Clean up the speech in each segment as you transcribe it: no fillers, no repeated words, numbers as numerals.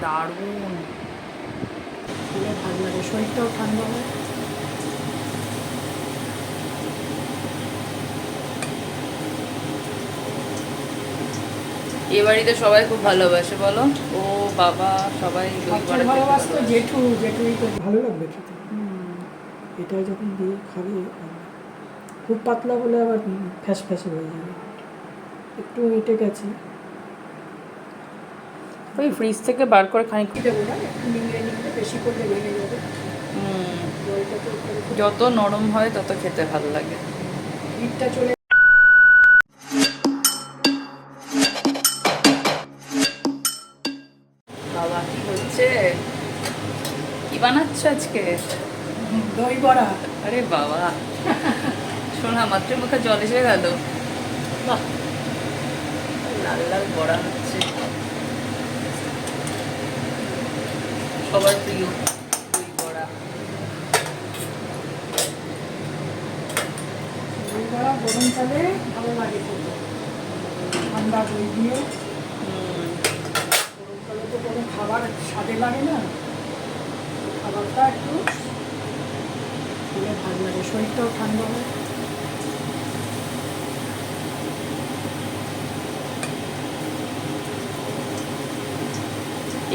দারুণ, খেলে ভালো লাগে, শরীরটাও ঠান্ডা হয়। এ বাড়িতে সবাই খুব ভালোবাসে বলো, ও বাবা সবাই দই বড়া খেতে ভালোবাসতো ভালোবাসে। জেঠুই তো ভালো লাগবে খেতে। এটা যখন দিয়ে খাবে খুব পাতলা হলে আবার ফ্যাস ফ্যাসে হয়ে যাবে, একটু এঁটে গেছে। ওই ফ্রিজ থেকে বার করে খানিক দেবো না, একটু নিংড়ে নিংড়ে, বেশি করলে ভেঙে যাবে। জলটা তো যত নরম হয় তত খেতে ভালো লাগে। হিটটা চলে। বাবা কি হচ্ছে, কি বানাচ্ছ আজকে? দই বড়া। আরে বাবা, শোনা মাত্র মুখে জল এসে গেল। বাহ, লাল লাল বড়া হচ্ছে, সবার প্রিয় দই বড়া। দই বড়া গরমকালে ভালো লাগে খেতে, ঠান্ডা দই দিয়ে। গরমকালে তো কোনো খাবার স্বাদে লাগে না, খাবারটা একটু খেলে ভালো লাগে, শরীরটাও ঠান্ডা হয়।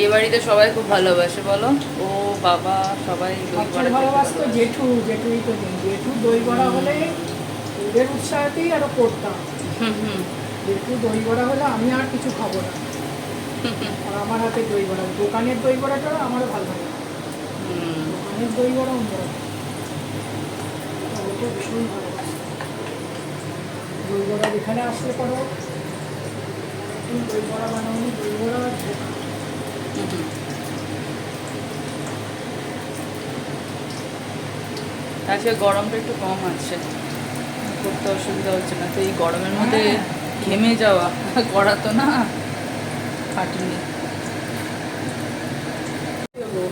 এ বাড়িতে সবাই খুব ভালোবাসে বলো, ও বাবা সবাই দই বড়া খেতে ভালোবাসতো ভালোবাসে। জেঠুই তো জেঠু দই বড়া হলে ওদের উৎসাহতেই আরো করতাম। জেঠু দই বড়া হলে আমি আর কিছু খাবো না, আর আমার হাতে দই বড়া, দোকানের দই বড়াটা আমারও ভালো লাগে। দোকানের দই বড়া অন্যরকম, ওটা ভীষণ ভালোবাসি। দই বড়া যেখানে আসলে পরো দই বড়া বানানো, দই বড়া আজকে গরমটা একটু কম আছে, করতে অসুবিধা হচ্ছে না। তো এই গরমের মধ্যে ঘেমে যাওয়া করা তো না, খাটনি।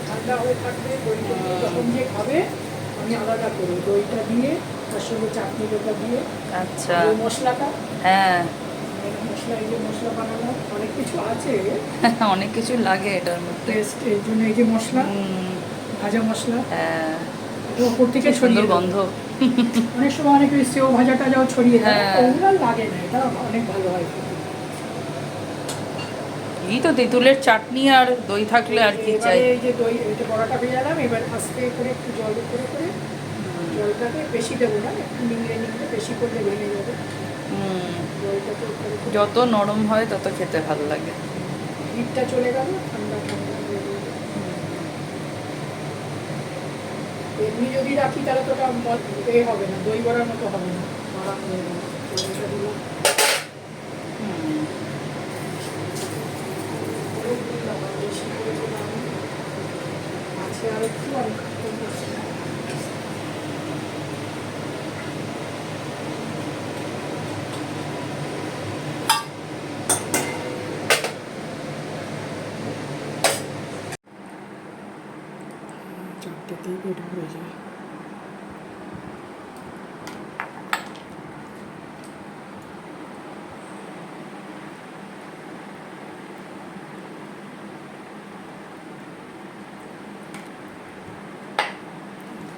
ঠান্ডা হয়ে থাকবে দইটা দিয়ে যখন যে খাবে, আমি আলাদা করি দইটা দিয়ে, তার সঙ্গে চাটনিটা দিয়ে। আচ্ছা, ওই মশলাটা, হ্যাঁ মশলা, এই যে মশলা বানানো অনেক কিছু আছে, অনেক কিছু লাগে এটার মধ্যে। টেস্ট এর জন্য এই যে মশলা, ভাজা মশলা, হ্যাঁ, এটা ওপর থেকে কি সুন্দর ছড়িয়ে দেবো। গন্ধ। অনেক সময় অনেকে সেও ভাজা টাজাও ছড়িয়ে দেয়, হ্যাঁ। ওগুলো আর লাগে না, এটা অনেক ভালো হয় খেতে। এই তো তেঁতুলের চাটনি আর দই থাকলে আর কি চাই। এবারে এই যে দই, এই যে বড়াটা ভেজালাম, এবার আস্তে করে একটু জল করে করে, জলটাকে বেশি দেবো না, একটু নিংড়ে নিংড়ে, বেশি করলে ভেঙে যাবে। জলটা তো যত নরম হয় তত খেতে ভালো লাগে। হিটটা চলে গেল, ঠান্ডা ঠান্ডা হয়ে যাবে। এমনি যদি রাখি তাহলে তো ওটা এ হবে না, দই বড়ার মতো হবে না, নরম হয়ে যাবে। দইটা দিলাম, বেশি করে দিলাম, আছে আর একটু, আমি কম করছি না। চারটেতেই পেট ভরে যায়।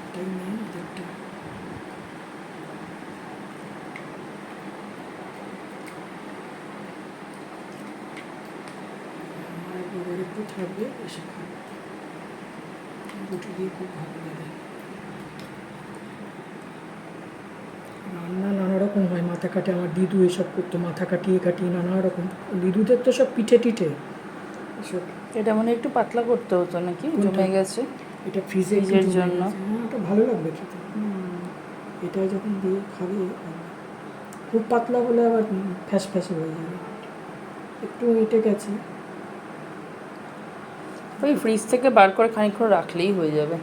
একটাই নেই, একটা আমার বড় একটু থাকবে, এসে খাবে, রুটি দিয়ে খুব ভালো লাগে। রান্না নানা রকম হয়, মাথা কাটে, আমার দিদু এসব করতো, মাথা কাটিয়ে কাটিয়ে নানা রকম। দিদুদের তো সব পিঠে টিঠে এসব। এটা মানে একটু পাতলা করতে হতো নাকি, কোনটা? জমে গেছে এটা ফ্রিজে একটু ফ্রিজের জমে জন্য। গেছে। হ্যাঁ, ওটা ভালো লাগবে খেতে। এটা যখন দিয়ে খাবে খুব পাতলা হলে আবার ফ্যাস ফ্যাসে হয়ে যাবে, একটু এঁটে গেছে। ওই ফ্রিজ থেকে বার করে খানিকক্ষণ রাখলেই হয়ে যাবে।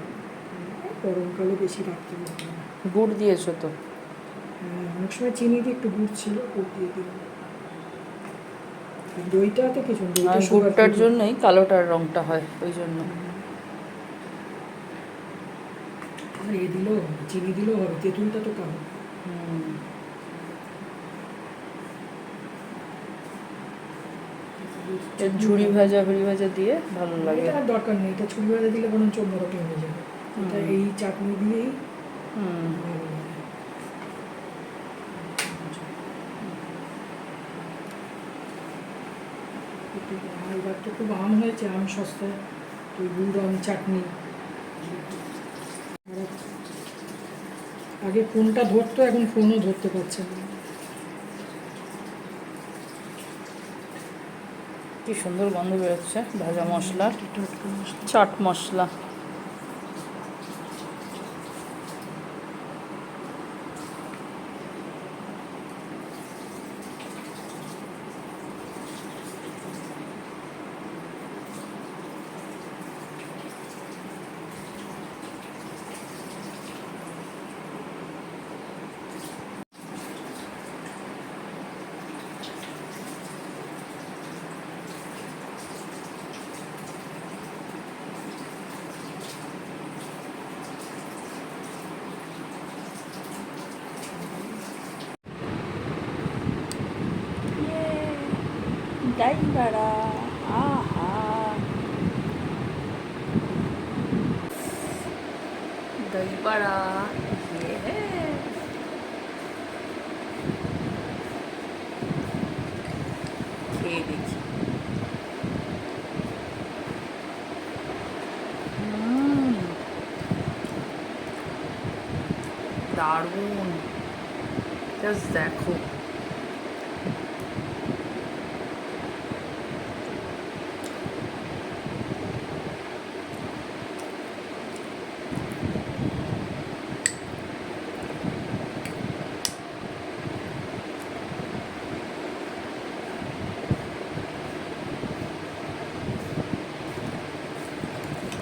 গরমকালে বেশি রাখতে হবে না। গুড় দিয়েছো তো? হ্যাঁ, অনেক সময় চিনি দিয়ে, একটু গুড় ছিল, গুড় দিয়ে দিলাম। আর দইটাতে কিছু না, দইটা আর সুগার গুড়টার ফ্রি। জন্যই কালোটার রঙটা হয়, ওই জন্য। আর এ দিলেও হবে, চিনি দিলেও হবে, তেঁতুলটা তো কালো। ঝুড়ি ভাজা দিয়ে ভালো লাগে। এটা আর দরকার নেই, এটা ছুরি ভাজা দিলে বরঞ্চ অন্যরকম হয়ে যাবে। এটা এই চাটনি দিয়েই ভালো লাগে। এবার তো খুব আম হয়েছে, আম সস্তায়, তো গুড় আম চাটনি। আগে ফোনটা ধরতো, এখন ফোনও ধরতে পারছে না। কি সুন্দর গন্ধ বেরোচ্ছে ভাজা মশলা, চাট মশলা। দই বড়া, আহা, দই বড়া, খেয়ে দেখি। দারুণ, জাস্ট দেখো।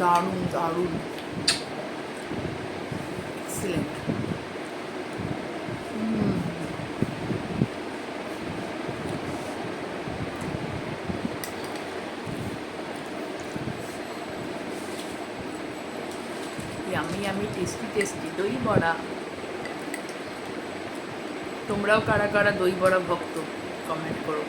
দারুণ দারুণ, excellent. Yummy yummy, tasty tasty দই বড়া। তোমরাও কারা কারা দই বড়া ভক্ত কমেন্ট করো।